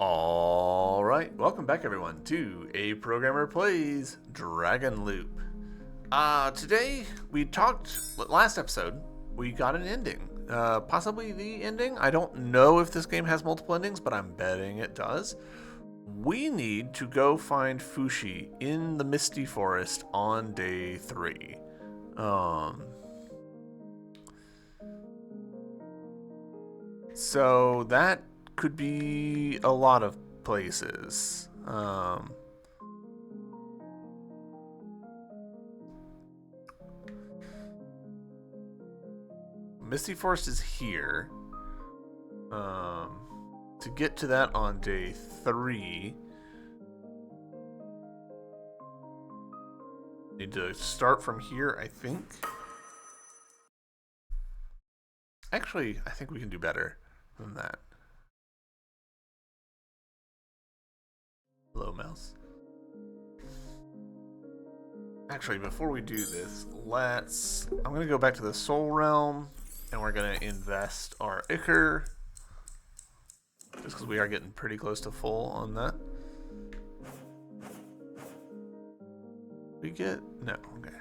All right, welcome back everyone to A Programmer Plays DragonLoop. Today we talked last episode. We got an ending, possibly the ending. I don't know if this game has multiple endings, but I'm betting it does. We need to go find Fushi in the Misty Forest on day 3. So that could be a lot of places. Misty Forest is here. To get to that on day 3, need to start from here, I think. Actually, I think we can do better than that. Hello, mouse. Actually, before we do this, I'm going to go back to the Soul Realm, and we're going to invest our Ichor, just because we are getting pretty close to full on that. We get... no, okay.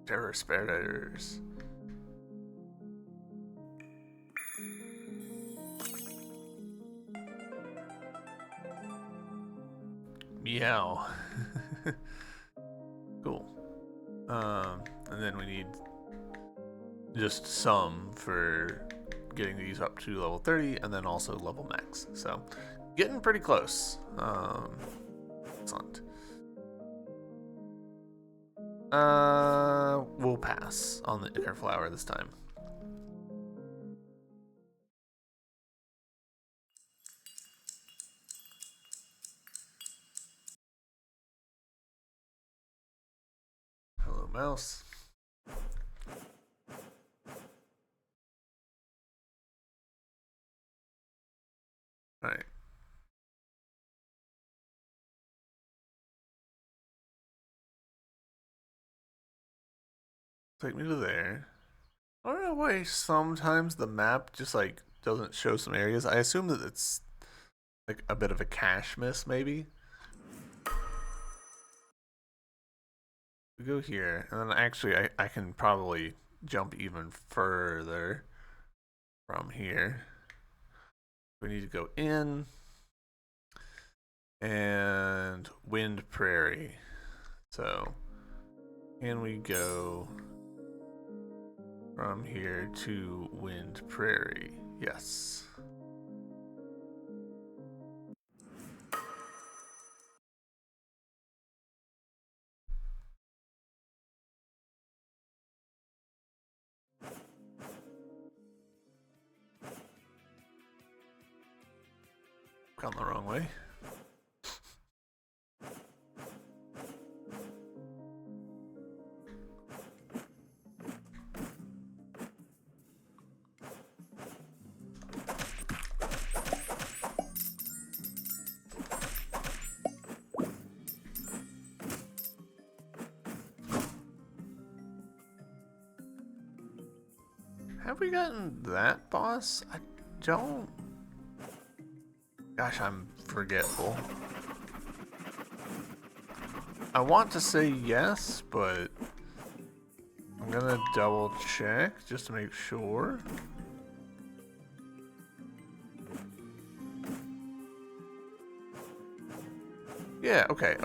Terror Sparrows. Meow. Cool. And then we need just some for getting these up to level 30 and then also level max. So getting pretty close. Excellent. We'll pass on the Ichor Flower this time. Hello, mouse. Alright. Take me to there. I don't know why sometimes the map just like doesn't show some areas. I assume that it's like a bit of a cache miss, maybe. We go here, and then actually I can probably jump even further from here. We need to go in and Wind Prairie. So can we go from here to Wind Prairie? Yes. Gone the wrong way. Have we gotten that boss? I don't... Gosh, I'm forgetful. I want to say yes, but I'm gonna double check just to make sure. Yeah, okay.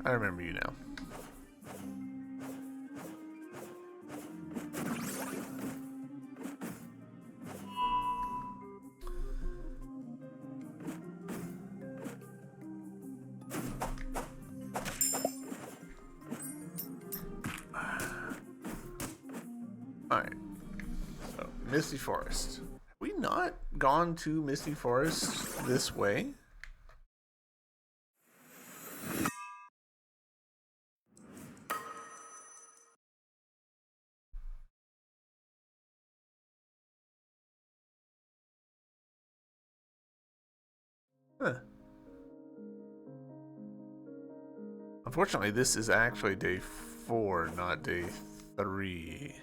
I remember you now. Alright. So, Misty Forest. Have we not gone to Misty Forest this way? Huh. Unfortunately, this is actually day 4, not day 3.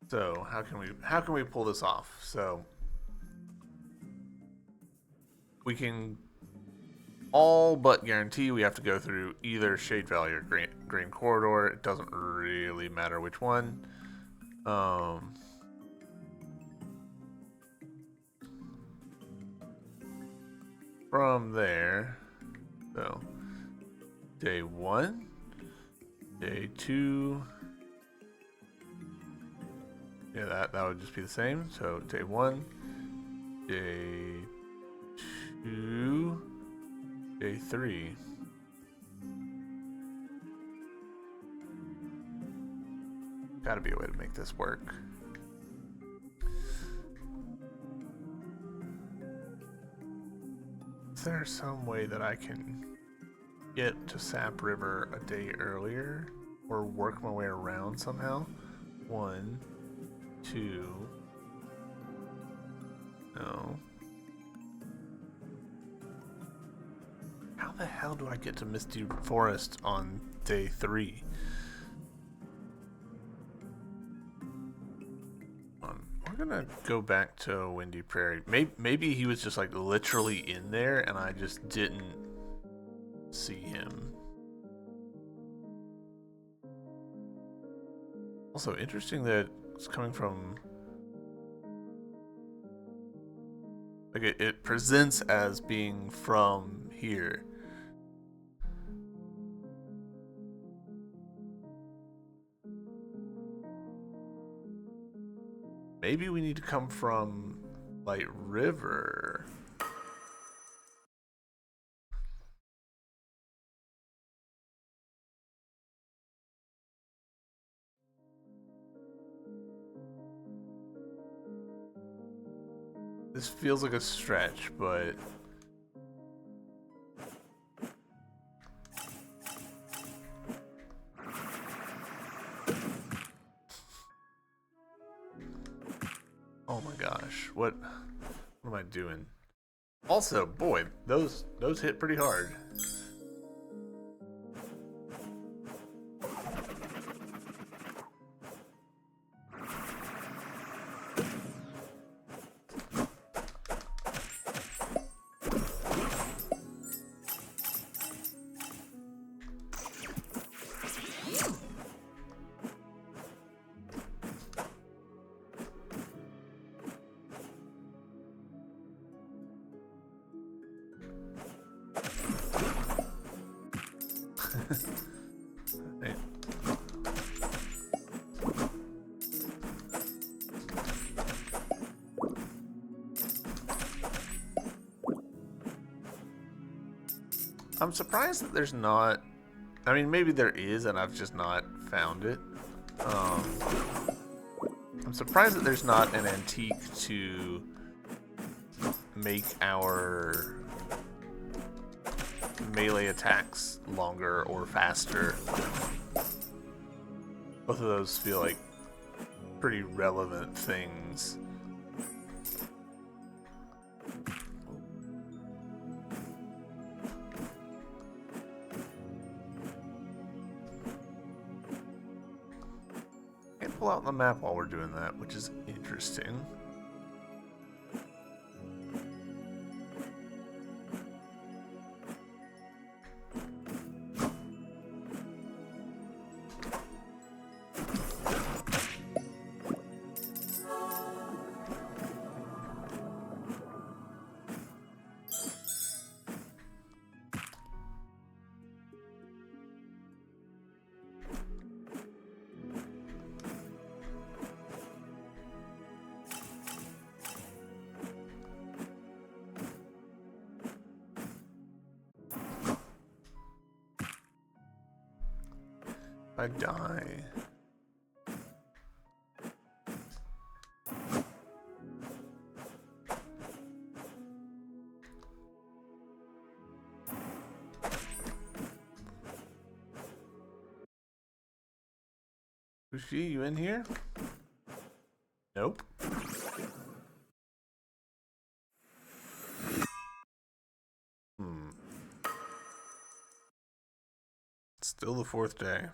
So how can we pull this off? So we can all but guarantee we have to go through either Shade Valley or Green Corridor. It doesn't really matter which one. From there, so day 1, day 2. Yeah, that would just be the same. So day 1, day 2, day 3. Gotta be a way to make this work. Is there some way that I can get to Sap River a day earlier or work my way around somehow? 1, 2. No. How the hell do I get to Misty Forest on day 3? We're gonna go back to Windy Prairie. Maybe he was just like literally in there and I just didn't see him. Also interesting that it's coming from, like, it presents as being from here. Maybe we need to come from Light River. This feels like a stretch, but oh my gosh, what am I doing? Also, boy, those hit pretty hard. Hey. I'm surprised that there's not, I mean, maybe there is and I've just not found it. I'm surprised that there's not an antique to make our melee attacks longer or faster. Both of those feel like pretty relevant things. Can't pull out the map while we're doing that, which is interesting. I die. Sushi, you in here? Nope. Still the fourth day.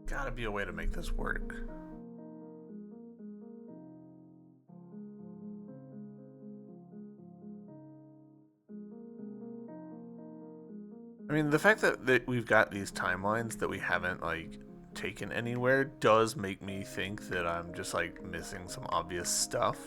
Gotta be a way to make this work. I mean, the fact that we've got these timelines that we haven't, like, taken anywhere does make me think that I'm just, like, missing some obvious stuff.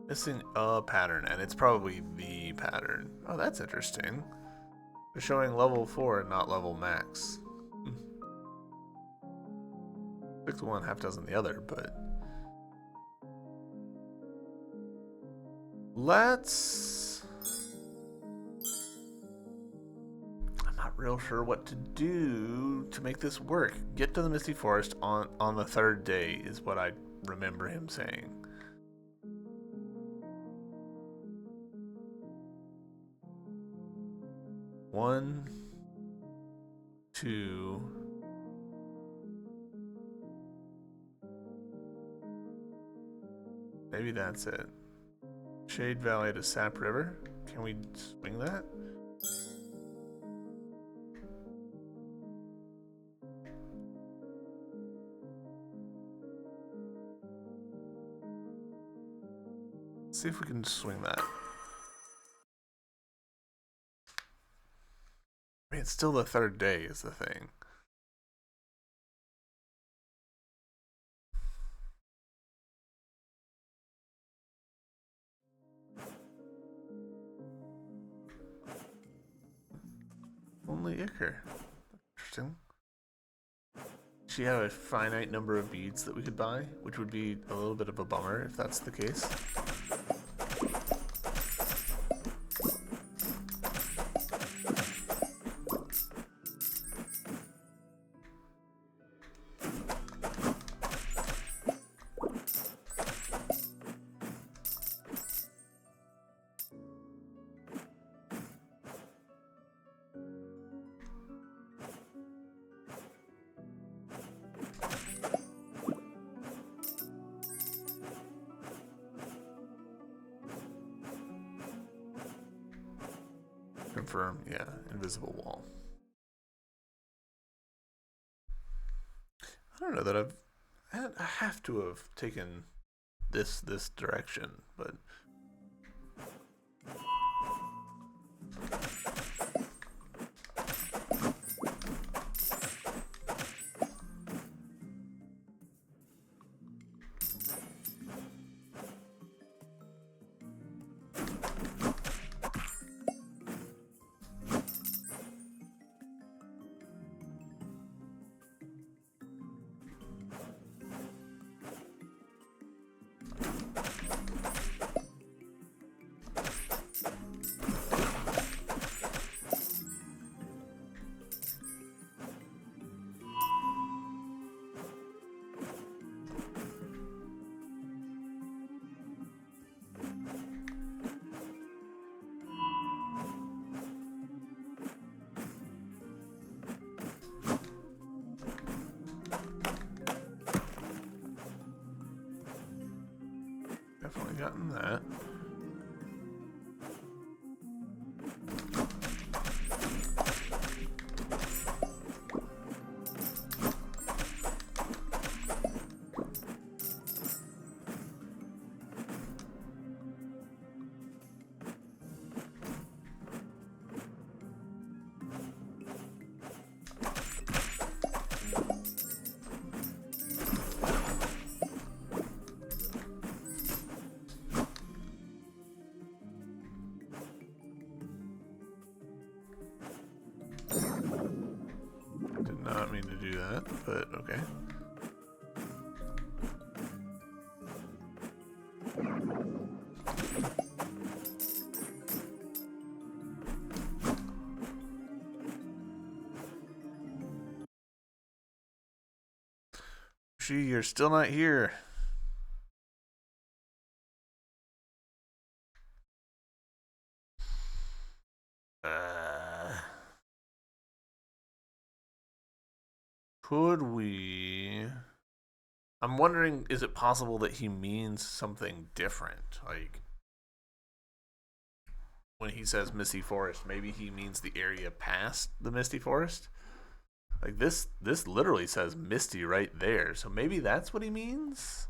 Missing a pattern, and it's probably the pattern. Oh, that's interesting. They're showing level 4 and not level max. 6 one, half dozen the other, but... Let's... I'm not real sure what to do to make this work. Get to the Misty Forest on the third day is what I remember him saying. One, two, maybe that's it. Shade Valley to Sap River. Can we swing that? Let's see if we can swing that. I mean, it's still the third day is the thing. Only Ichor. Interesting. She had a finite number of beads that we could buy, which would be a little bit of a bummer if that's the case. Confirm, yeah, invisible wall. I don't know that I have to have taken this direction, but definitely gotten that. mean to do that, but okay. Gee, you're still not here. Could we... I'm wondering, is it possible that he means something different? Like, when he says Misty Forest, maybe he means the area past the Misty Forest? Like, this literally says Misty right there, so maybe that's what he means?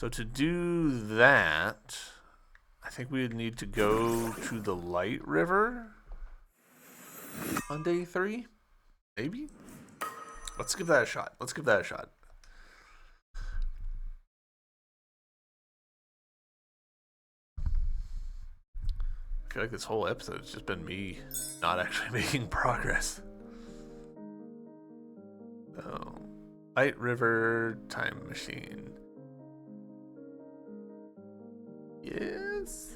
So to do that, I think we would need to go to the Light River on day 3? Maybe? Let's give that a shot. Let's give that a shot. I feel like this whole episode has just been me not actually making progress. Oh. Light River Time Machine. Yes.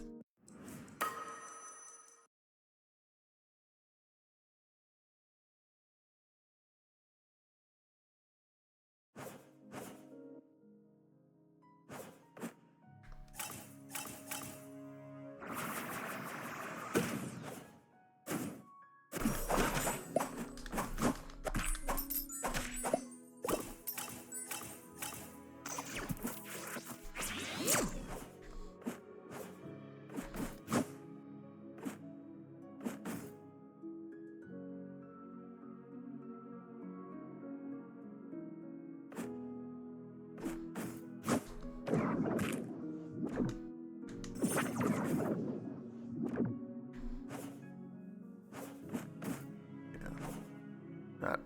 That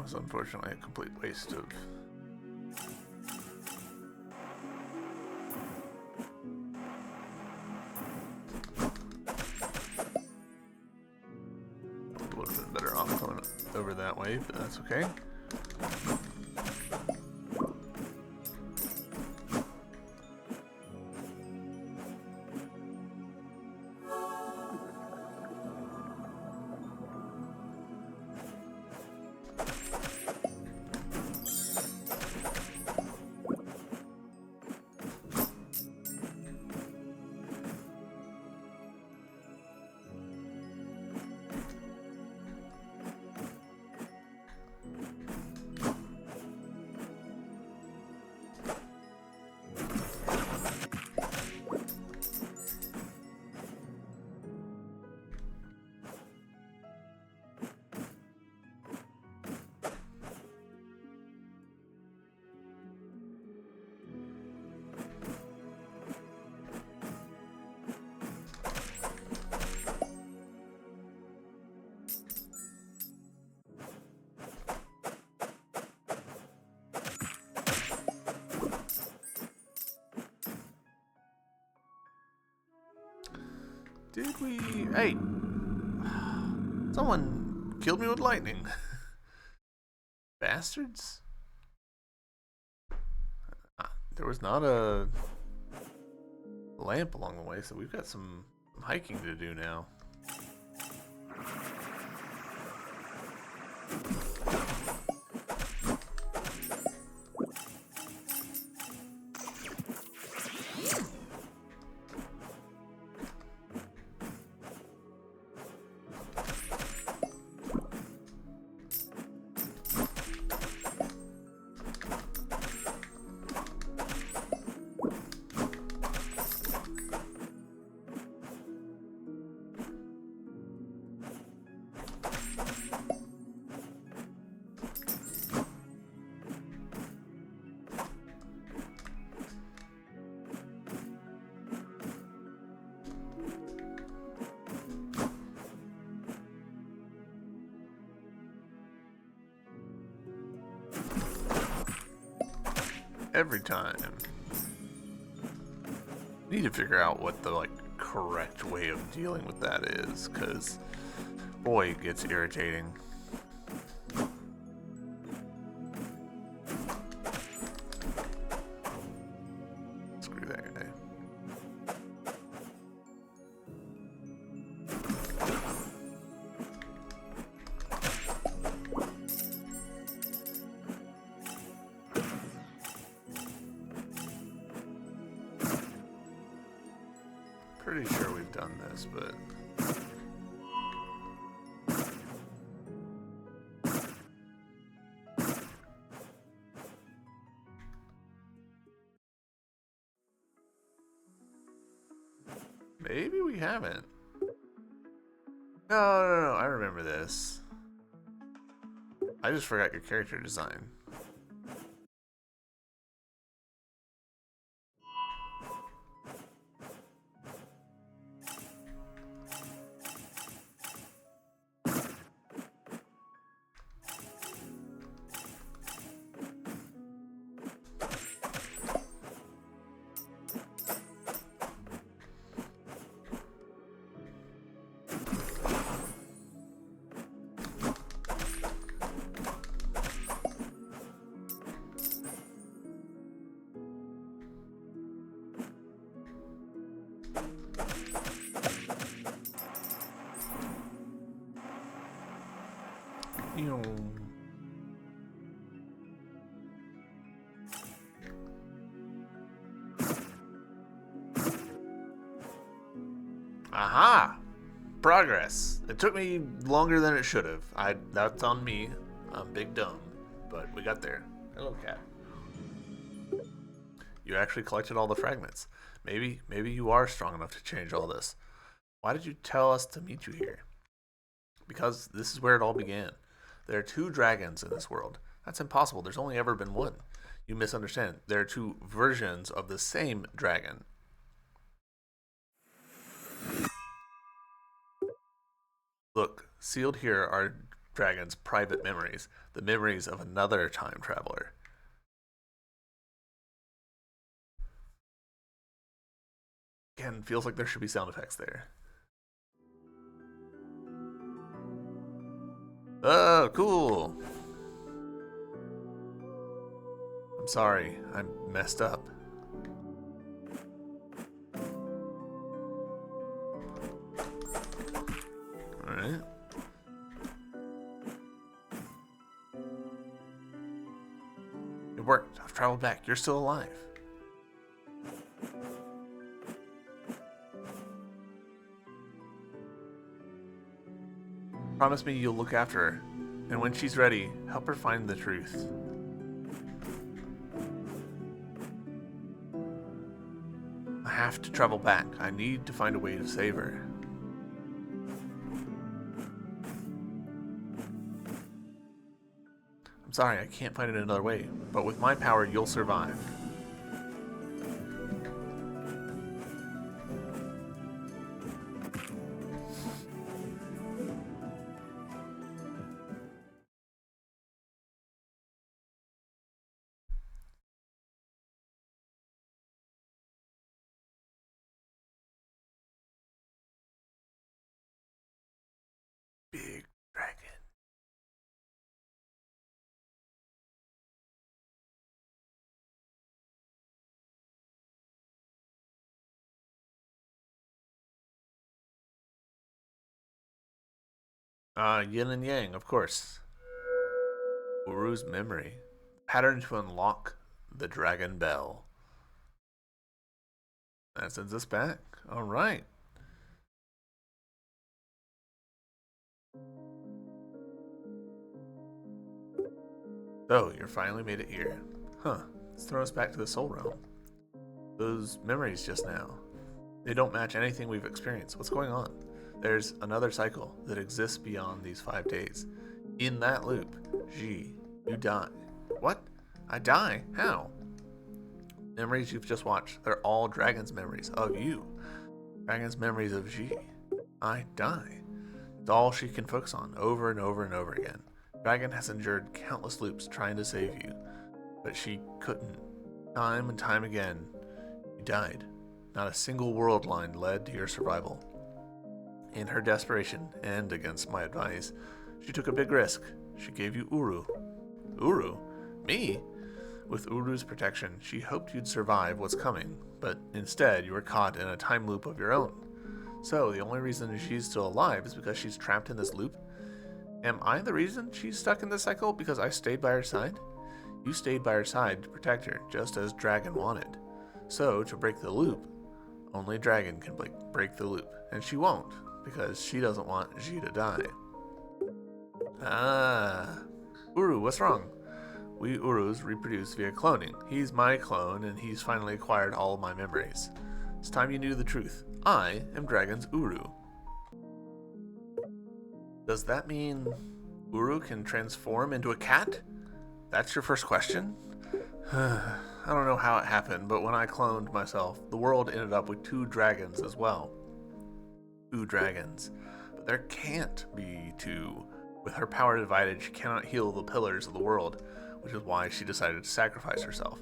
was unfortunately a complete waste of... Would have been better off going over that way, but that's okay. Did we... Hey! Someone killed me with lightning. Bastards. There was not a lamp along the way, so we've got some hiking to do now. Every time. Need to figure out what the correct way of dealing with that is, because boy, it gets irritating. Pretty sure we've done this, but... maybe we haven't. No, I remember this. I just forgot your character design. Aha! Progress. It took me longer than it should have. That's on me. I'm big dumb. But we got there. Hello, cat. You actually collected all the fragments. Maybe you are strong enough to change all this. Why did you tell us to meet you here? Because this is where it all began. There are 2 dragons in this world. That's impossible. There's only ever been one. You misunderstand. There are 2 versions of the same dragon. Look, sealed here are dragons' private memories, the memories of another time traveler. Again, feels like there should be sound effects there. Oh, cool. I'm sorry, I messed up. Alright. It worked. I've traveled back. You're still alive. Promise me you'll look after her, and when she's ready, help her find the truth. I have to travel back. I need to find a way to save her. I'm sorry, I can't find it another way, but with my power, you'll survive. Big dragon. Yin and Yang, of course. Uru's memory. Pattern to unlock the Dragon Bell. That sends us back. Alright. So, you finally made it here. Huh. Let's throw us back to the Soul Realm. Those memories just now. They don't match anything we've experienced. What's going on? There's another cycle that exists beyond these 5 days. In that loop, Ji, you die. What? I die? How? Memories you've just watched. They're all Dragon's memories of you. Dragon's memories of Ji. I die. It's all she can focus on, over and over and over again. Dragon has endured countless loops trying to save you, but she couldn't. Time and time again, you died. Not a single world line led to your survival. In her desperation, and against my advice, she took a big risk. She gave you Uru. Uru? Me? With Uru's protection, she hoped you'd survive what's coming, but instead you were caught in a time loop of your own. So the only reason she's still alive is because she's trapped in this loop? Am I the reason she's stuck in this cycle because I stayed by her side? You stayed by her side to protect her, just as Dragon wanted. So, to break the loop, Only Dragon can break the loop, and she won't, because she doesn't want Ji to die. Ah. Uru, what's wrong? We Urus reproduce via cloning. He's my clone, and he's finally acquired all of my memories. It's time you knew the truth. I am Dragon's Uru. Does that mean Uru can transform into a cat? That's your first question? I don't know how it happened, but when I cloned myself, the world ended up with 2 dragons as well. 2 dragons. But there can't be 2. With her power divided, she cannot heal the pillars of the world, which is why she decided to sacrifice herself.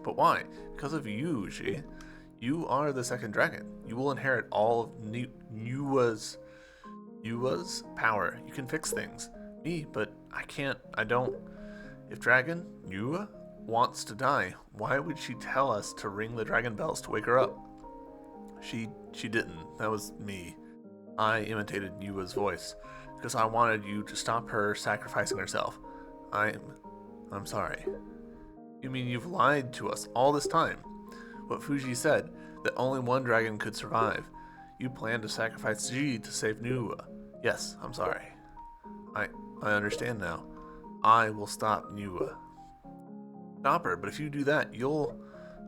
But why? Because of you, Ji. You are the second dragon. You will inherit all of Nua's power. You can fix things. Me, but I can't. I don't. If Dragon, Nua, wants to die, why would she tell us to ring the dragon bells to wake her up? She didn't. That was me. I imitated Nua's voice because I wanted you to stop her sacrificing herself. I'm sorry. You mean you've lied to us all this time? What Fuji said, that only one dragon could survive. You planned to sacrifice Ji to save Nua. Yes, I'm sorry. I understand now. I will stop Nua. Stop her, but if you do that,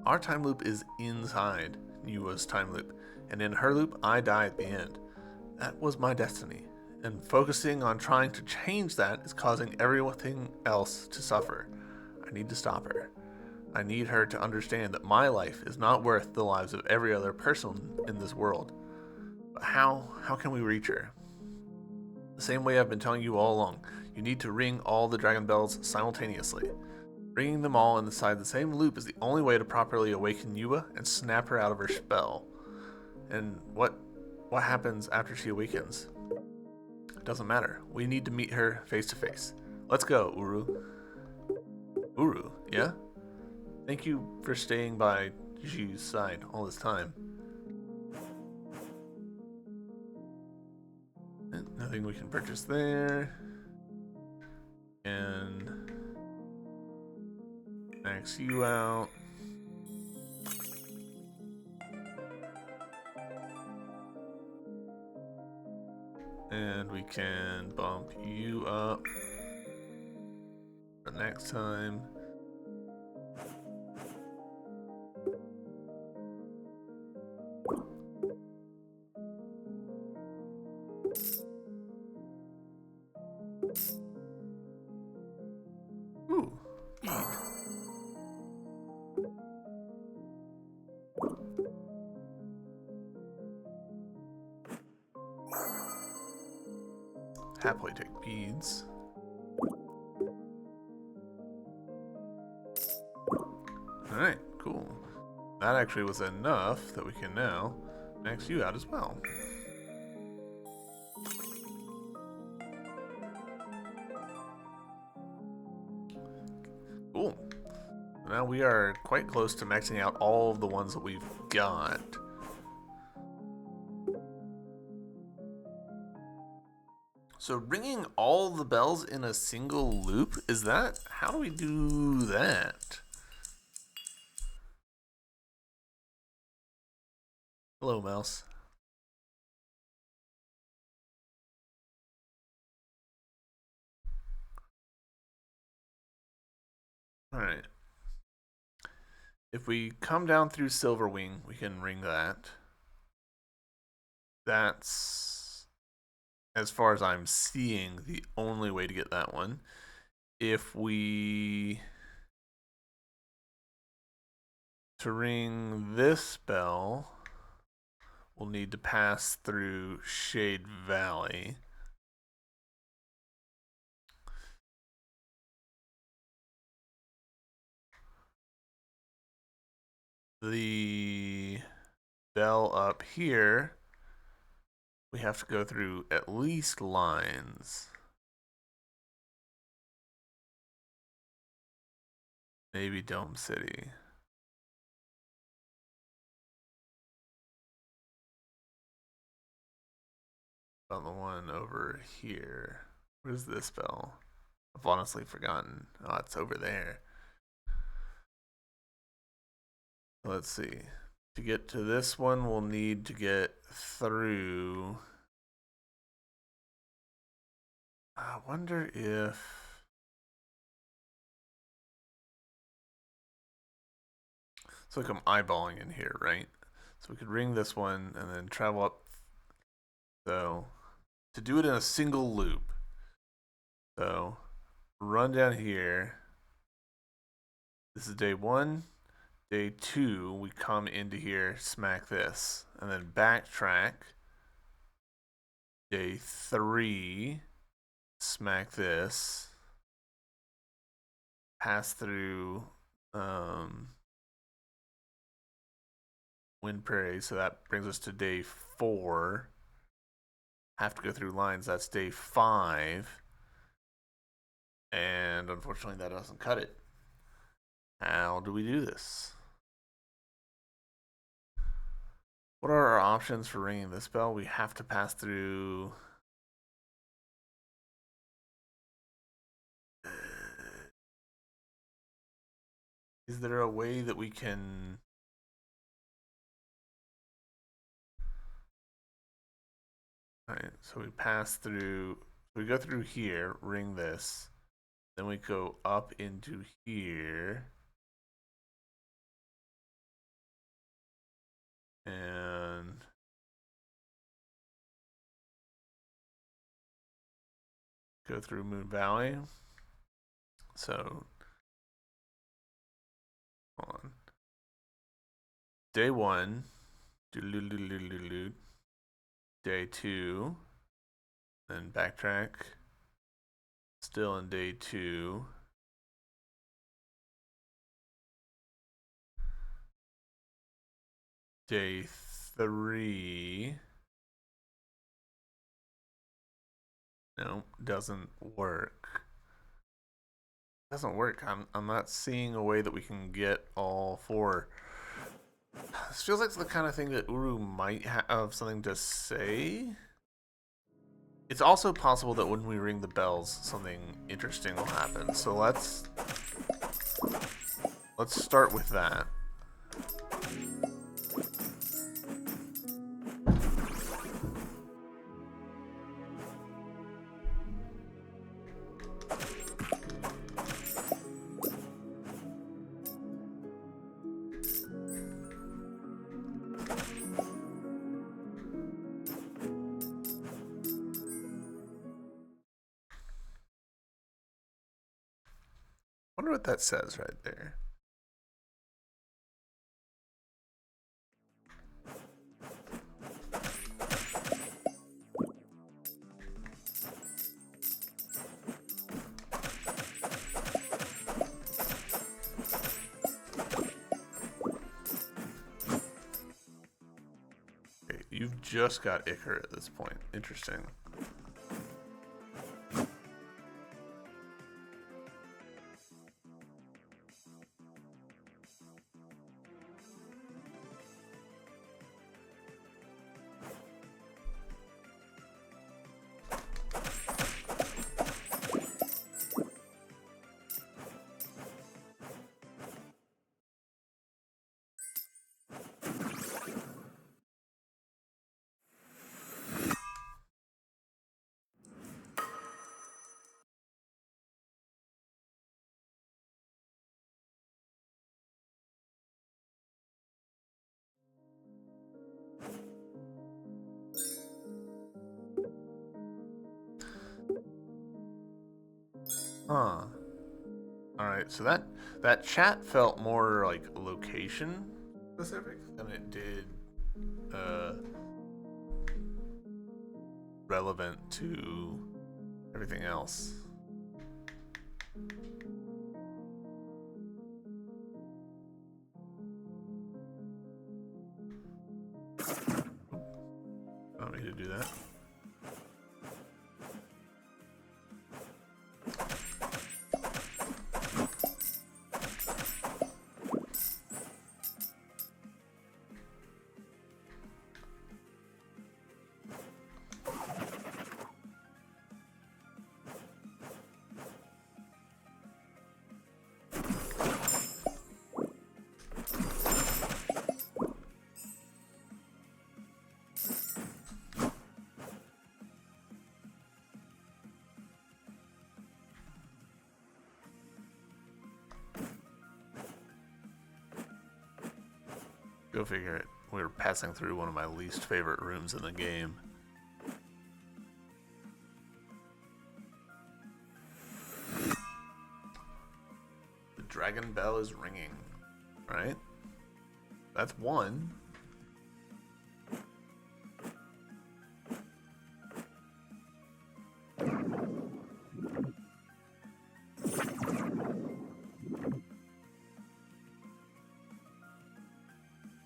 our time loop is inside Nua's time loop, and in her loop, I die at the end. That was my destiny, and focusing on trying to change that is causing everything else to suffer. I need to stop her. I need her to understand that my life is not worth the lives of every other person in this world. But how can we reach her? The same way I've been telling you all along. You need to ring all the dragon bells simultaneously. Ringing them all inside the same loop is the only way to properly awaken Nua and snap her out of her spell. And what happens after she awakens? It doesn't matter. We need to meet her face to face. Let's go, Uru. Uru, yeah? Thank you for staying by Ji's side all this time. Nothing we can purchase there. And max you out. And we can bump you up for next time. Ooh, eat. Happily take beads. Alright, cool. That actually was enough that we can now max you out as well. Cool. Now we are quite close to maxing out all of the ones that we've got. So ringing all the bells in a single loop, how do we do that? Hello, mouse. Alright. If we come down through Silverwing, we can ring that. That's, as far as I'm seeing, the only way to get that one. If we... To ring this bell, we'll need to pass through Shade Valley. The bell up here, we have to go through at least lines. Maybe Dome City. About the one over here. What is this bell? I've honestly forgotten. Oh, it's over there. Let's see. To get to this one, we'll need to get through. I wonder if. It's like I'm eyeballing in here, right? So we could ring this one and then travel up. So to do it in a single loop. So run down here. This is day 1. Day 2, we come into here, smack this, and then backtrack. Day 3, smack this. Pass through Wind Prairie, so that brings us to day 4. Have to go through lines, that's day 5. And unfortunately, that doesn't cut it. How do we do this? What are our options for ringing this bell? We have to pass through. Is there a way that we can? Alright, so we pass through. We go through here, ring this. Then we go up into here. And go through Moon Valley. So, hold on. Day 1. Day 2. Then backtrack. Still in day 2. Day 3. No, doesn't work. Doesn't work. I'm not seeing a way that we can get all 4. This feels like the kind of thing that Uru might have something to say. It's also possible that when we ring the bells, something interesting will happen. So let's start with that. Wonder what that says right there. Okay, you've just got Icar at this point. Interesting. Huh. Alright, so that chat felt more like location specific than it did relevant to everything else. I don't need to do that. Go figure it. We were passing through one of my least favorite rooms in the game. The dragon bell is ringing, right? That's one.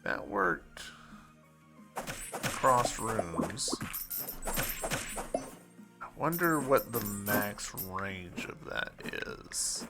That worked. Across rooms. I wonder what the max range of that is.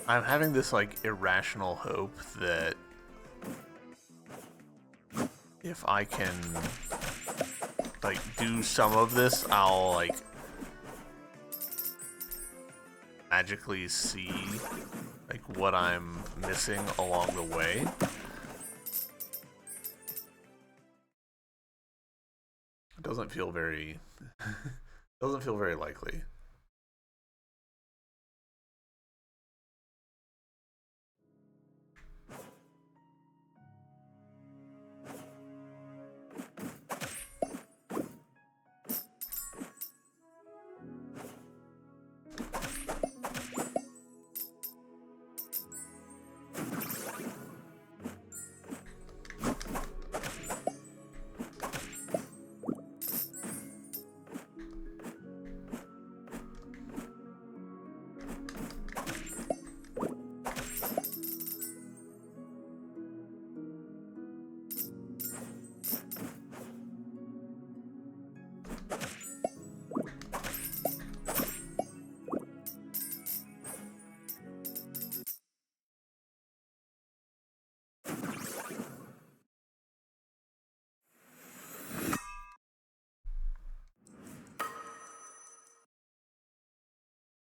I'm having this like irrational hope that if I can like do some of this, I'll like magically see like what I'm missing along the way. It doesn't feel very likely.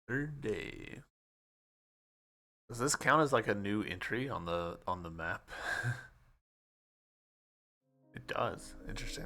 Third day. Does this count as like a new entry on the map? It does. Interesting.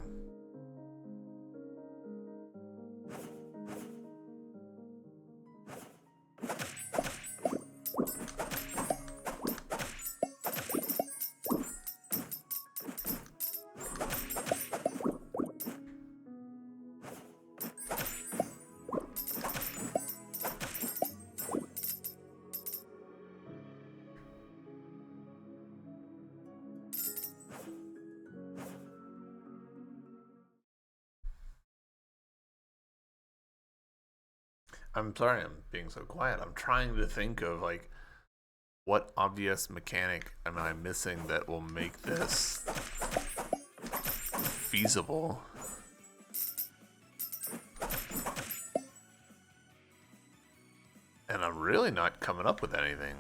I'm sorry I'm being so quiet. I'm trying to think of like what obvious mechanic am I missing that will make this feasible. And I'm really not coming up with anything.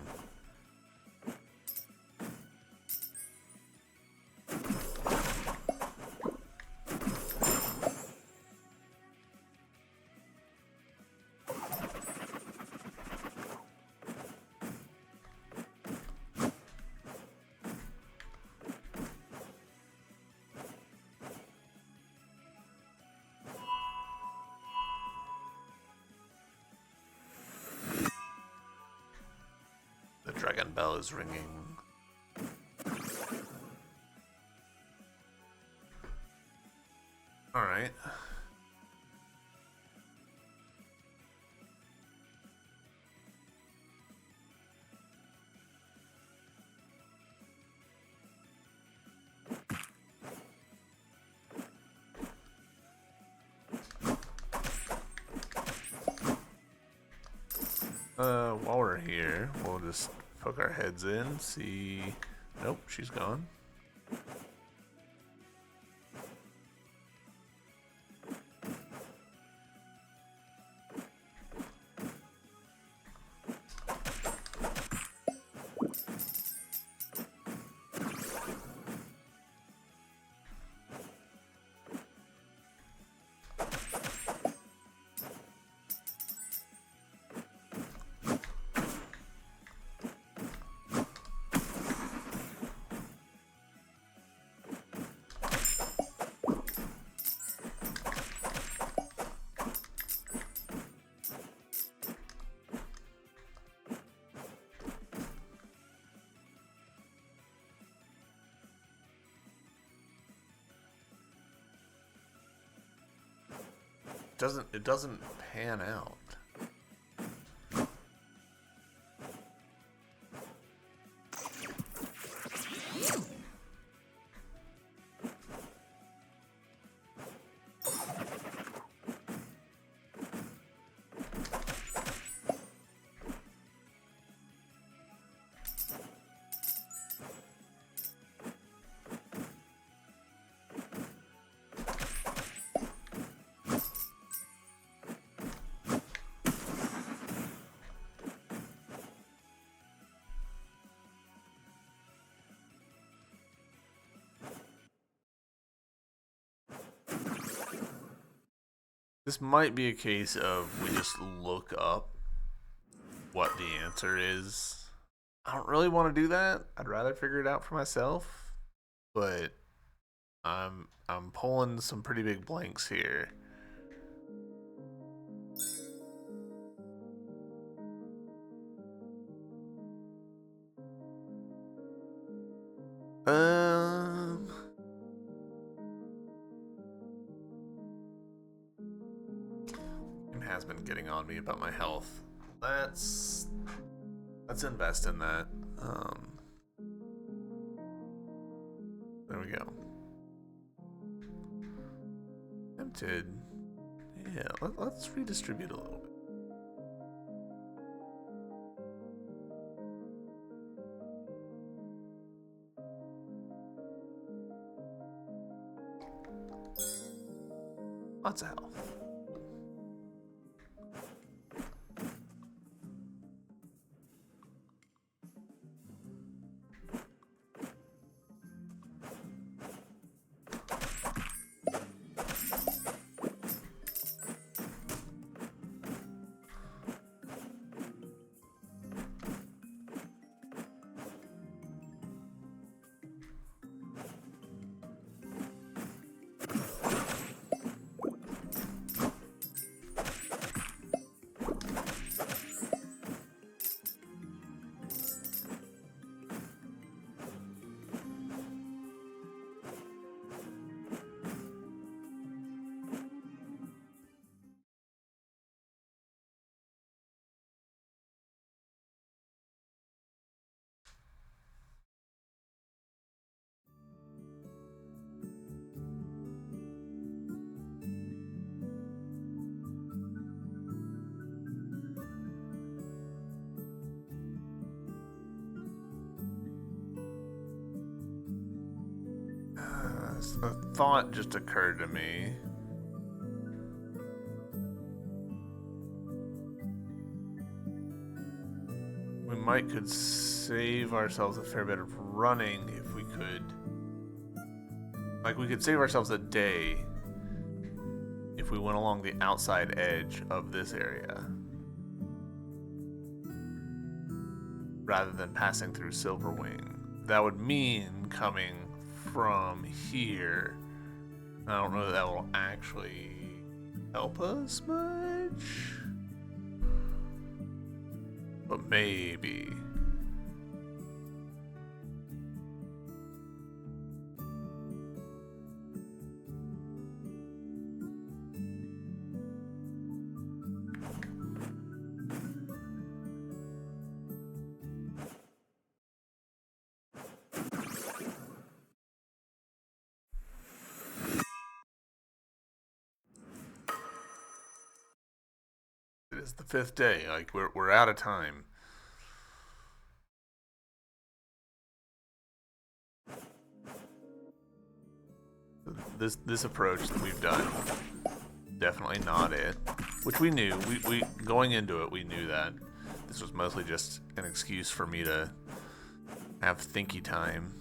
dragon bell is ringing. Alright. While we're here, we'll just poke our heads in, see... Nope, she's gone. It doesn't pan out. This might be a case of we just look up what the answer is. I don't really want to do that. I'd rather figure it out for myself. But I'm pulling some pretty big blanks here. Has been getting on me about my health. Let's invest in that. There we go. Tempted. Yeah, let's redistribute a little bit. Lots of health. A thought just occurred to me. We could save ourselves a fair bit of running if we could. Like, we could save ourselves a day if we went along the outside edge of this area, rather than passing through Silverwing. That would mean coming from here. I don't know that will actually help us much, but maybe. is the 5th day. Like we're out of time. This approach that we've done, definitely not it. Which we knew. We going into it, we knew that this was mostly just an excuse for me to have thinky time.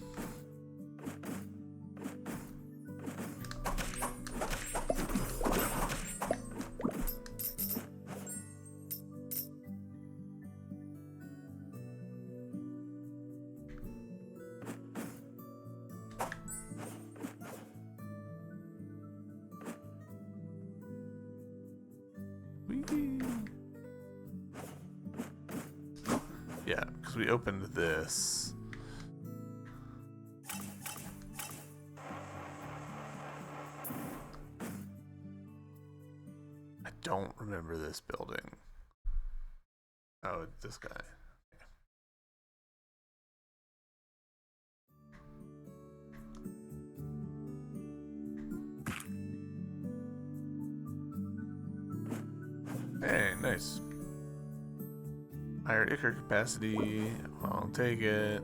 Yeah, because we opened this. I don't remember this building. Oh, it's this guy. Hey, nice. Higher Ichor capacity. I'll take it.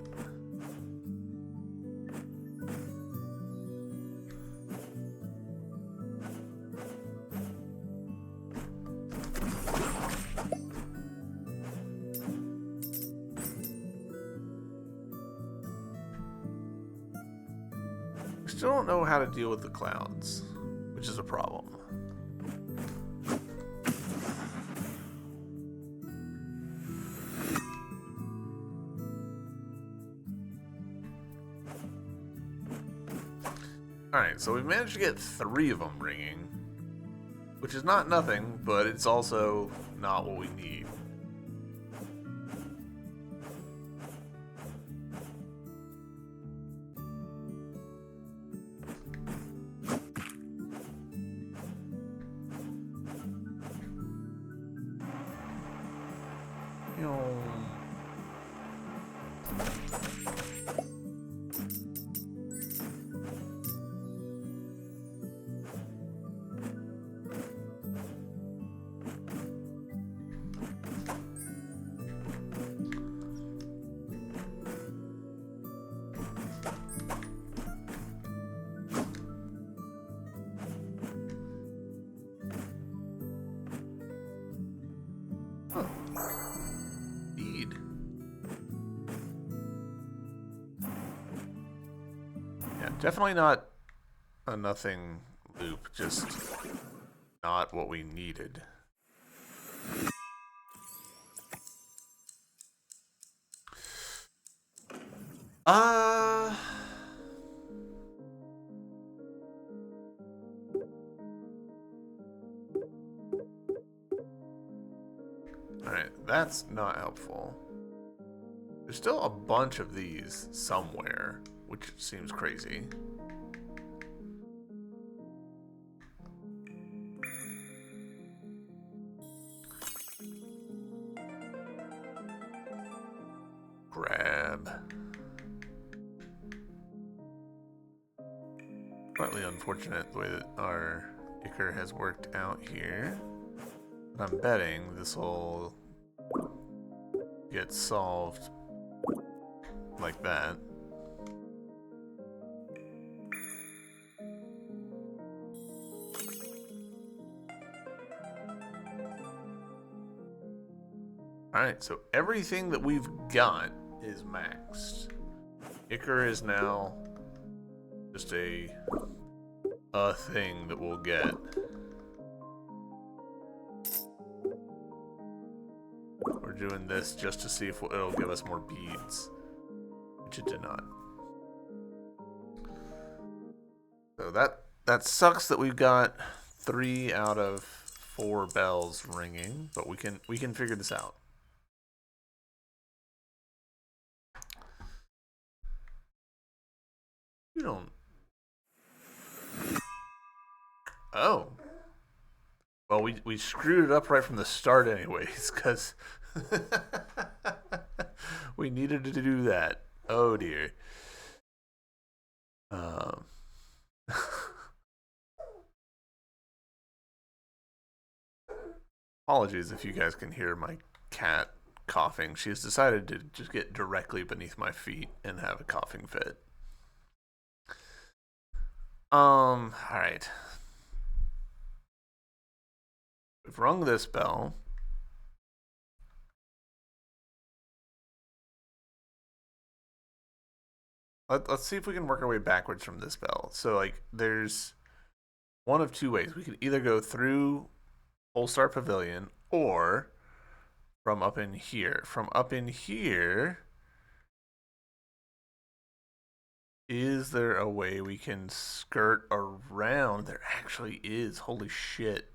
We still don't know how to deal with the clouds, which is a problem. Alright, so we've managed to get 3 of them ringing, which is not nothing, but it's also not what we need. Definitely not a nothing loop, just not what we needed. Alright, that's not helpful. There's still a bunch of these somewhere, which seems crazy. Grab. Slightly unfortunate the way that our Ichor has worked out here. But I'm betting this will get solved like that. Alright, so everything that we've got is maxed. Ichor is now just a thing that we'll get. We're doing this just to see if it'll give us more beads, which it did not. So that sucks that we've got 3 out of 4 bells ringing, but we can figure this out. You don't. Oh. Well, we screwed it up right from the start anyways, because we needed to do that. Oh dear. Apologies if you guys can hear my cat coughing. She has decided to just get directly beneath my feet and have a coughing fit. All right. We've rung this bell. Let's see if we can work our way backwards from this bell. So, like, there's one of two ways. We could either go through Polestar Pavilion or from up in here. From up in here, is there a way we can skirt around? There actually is. Holy shit.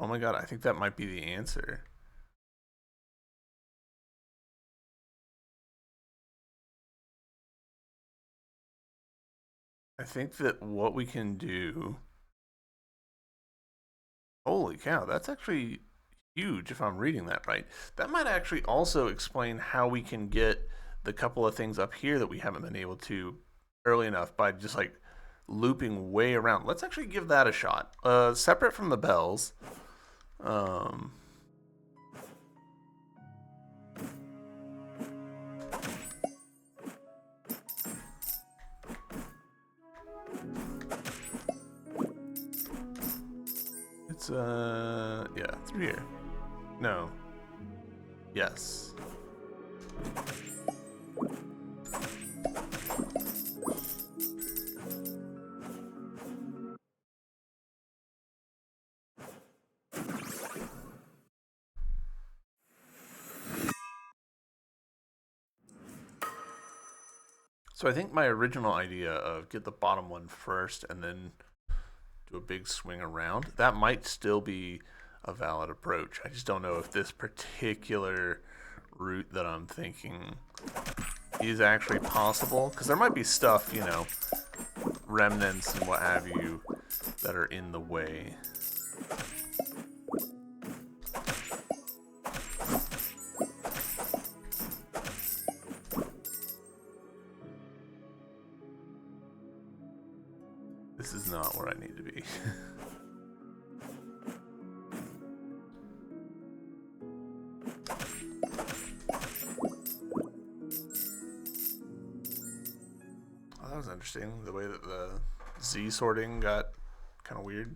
Oh my god, I think that might be the answer. I think that what we can do. Holy cow, that's actually huge if I'm reading that right. That might actually also explain how we can get the couple of things up here that we haven't been able to early enough by just like looping way around. Let's actually give that a shot. Separate from the bells. Um, it's yeah, through here. No. Yes. So I think my original idea of get the bottom one first and then do a big swing around, that might still be a valid approach. I just don't know if this particular route that I'm thinking is actually possible, because there might be stuff, you know, remnants and what have you, that are in the way. This is not where I need to be. Oh, that was interesting. The way that the Z sorting got kind of weird.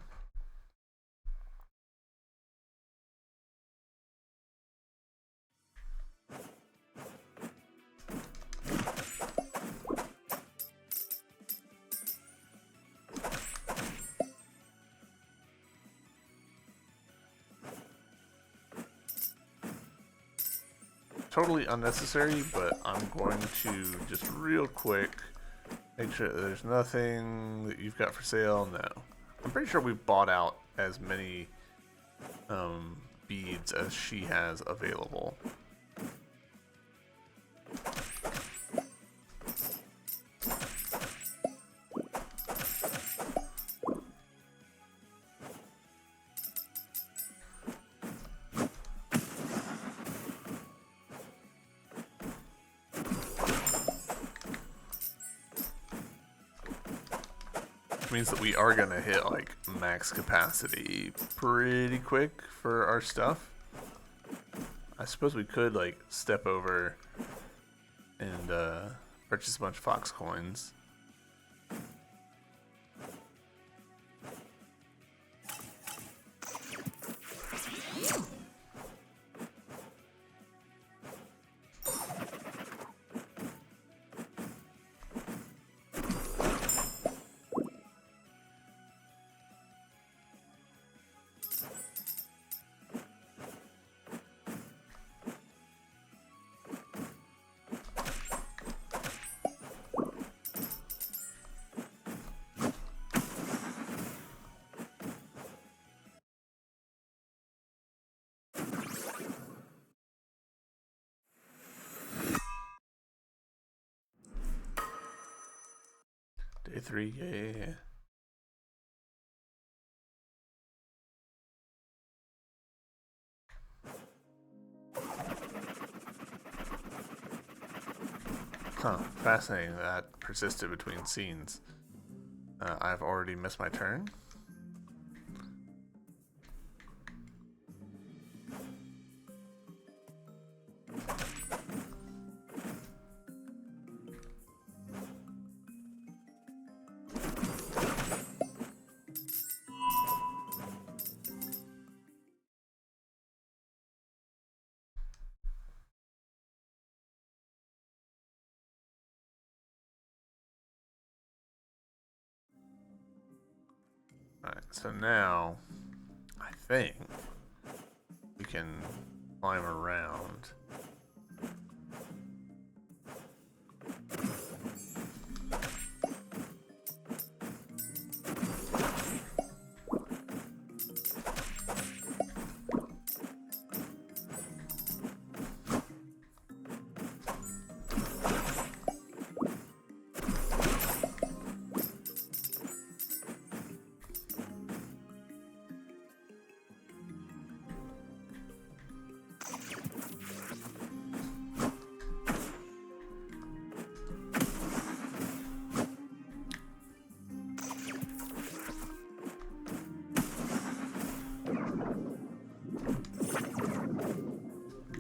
Totally unnecessary, but I'm going to just real quick make sure that there's nothing that you've got for sale. No. I'm pretty sure we've bought out as many beads as she has available. Means that we are gonna hit like max capacity pretty quick for our stuff. I suppose we could like step over and purchase a bunch of fox coins. Day 3, yeah. Huh, fascinating that persisted between scenes. I've already missed my turn. Alright, so now I think we can climb around.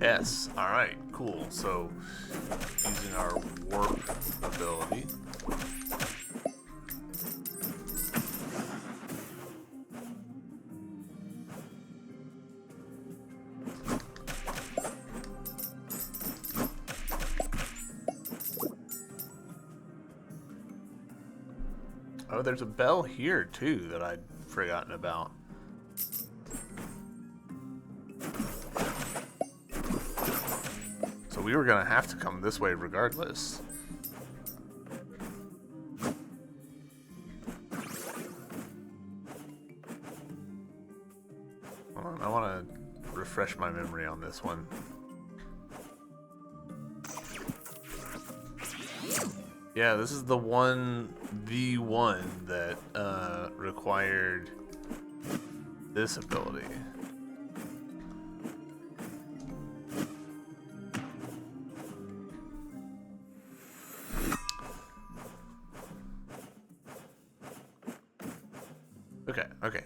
Yes, alright, cool. So, using our warp ability. Oh, there's a bell here too that I'd forgotten about. So we were gonna have to come this way regardless. Hold on, I want to refresh my memory on this one. Yeah, this is the one that required this ability. Okay.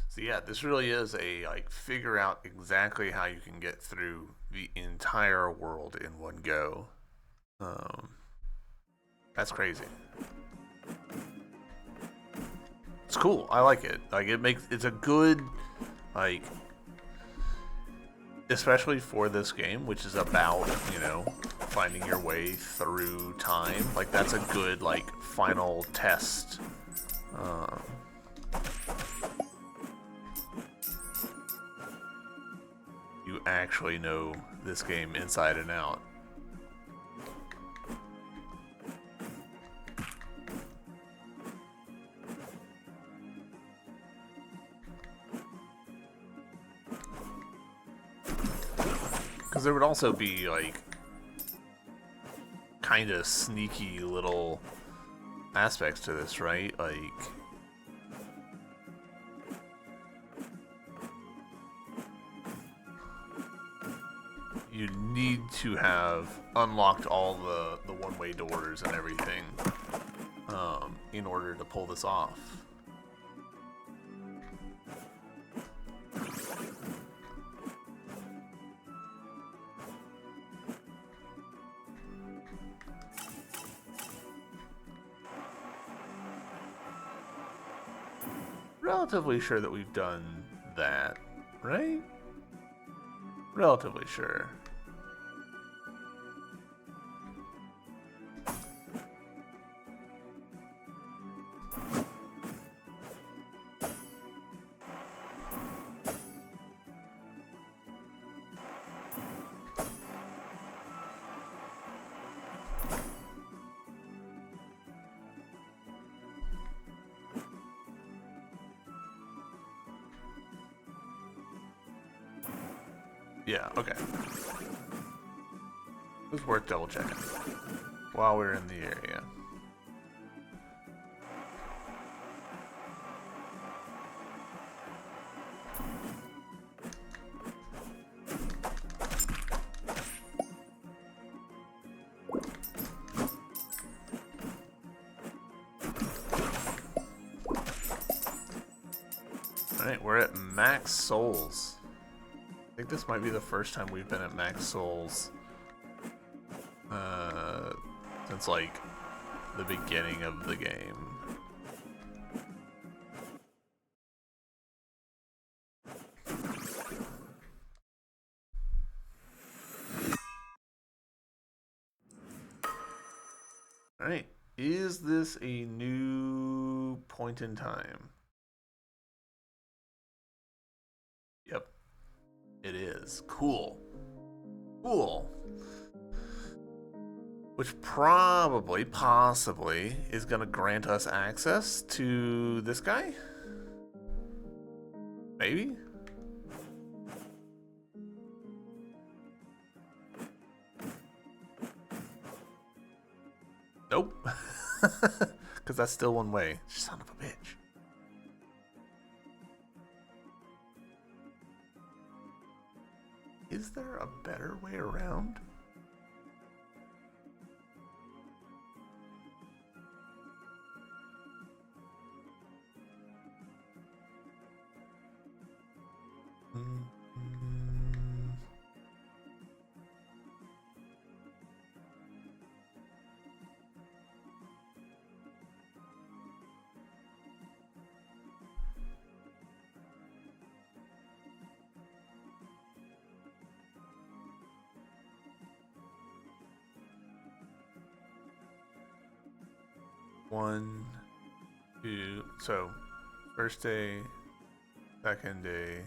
So yeah, this really is a figure out exactly how you can get through the entire world in one go. That's crazy. It's cool. I like it. It's a good especially for this game, which is about, finding your way through time. That's a good final test. You actually know this game inside and out. Because there would also be kind of sneaky little aspects to this, right? You need to have unlocked all the one-way doors and everything in order to pull this off. relatively sure that we've done that, right? Relatively sure. Yeah, okay. It was worth double checking while we were in the area. Alright, we're at max souls. I think this might be the first time we've been at max souls since like the beginning of the game. Alright, is this a new point in time? Yep, it is. Cool. Cool. Which probably, possibly, is going to grant us access to this guy? Maybe? Nope. Because that's still one way. Son of a bitch. Is there a better way around? One, two, so first day, second day,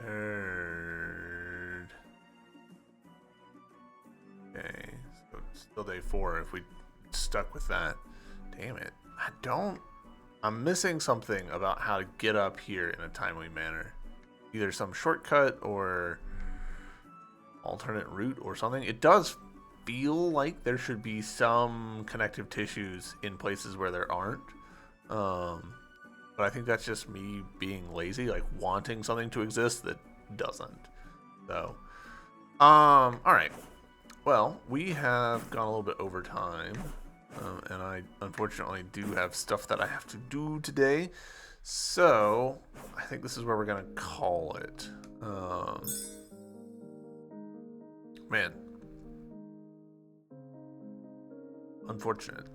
third. Okay, so it's still day 4 if we stuck with that. Damn it. I'm missing something about how to get up here in a timely manner. Either some shortcut or alternate route or something. It does feel like there should be some connective tissues in places where there aren't. But I think that's just me being lazy, like wanting something to exist that doesn't. So, all right. Well, we have gone a little bit over time, and I unfortunately do have stuff that I have to do today. So, I think this is where we're gonna call it. Man. Unfortunate.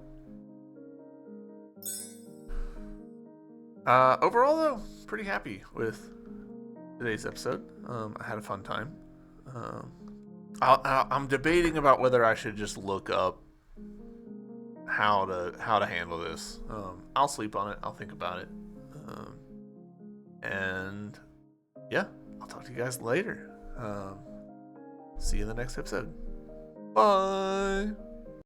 Overall, though, pretty happy with today's episode. I had a fun time. I'm debating about whether I should just look up how to handle this. I'll sleep on it. I'll think about it. And yeah, I'll talk to you guys later. See you in the next episode. Bye.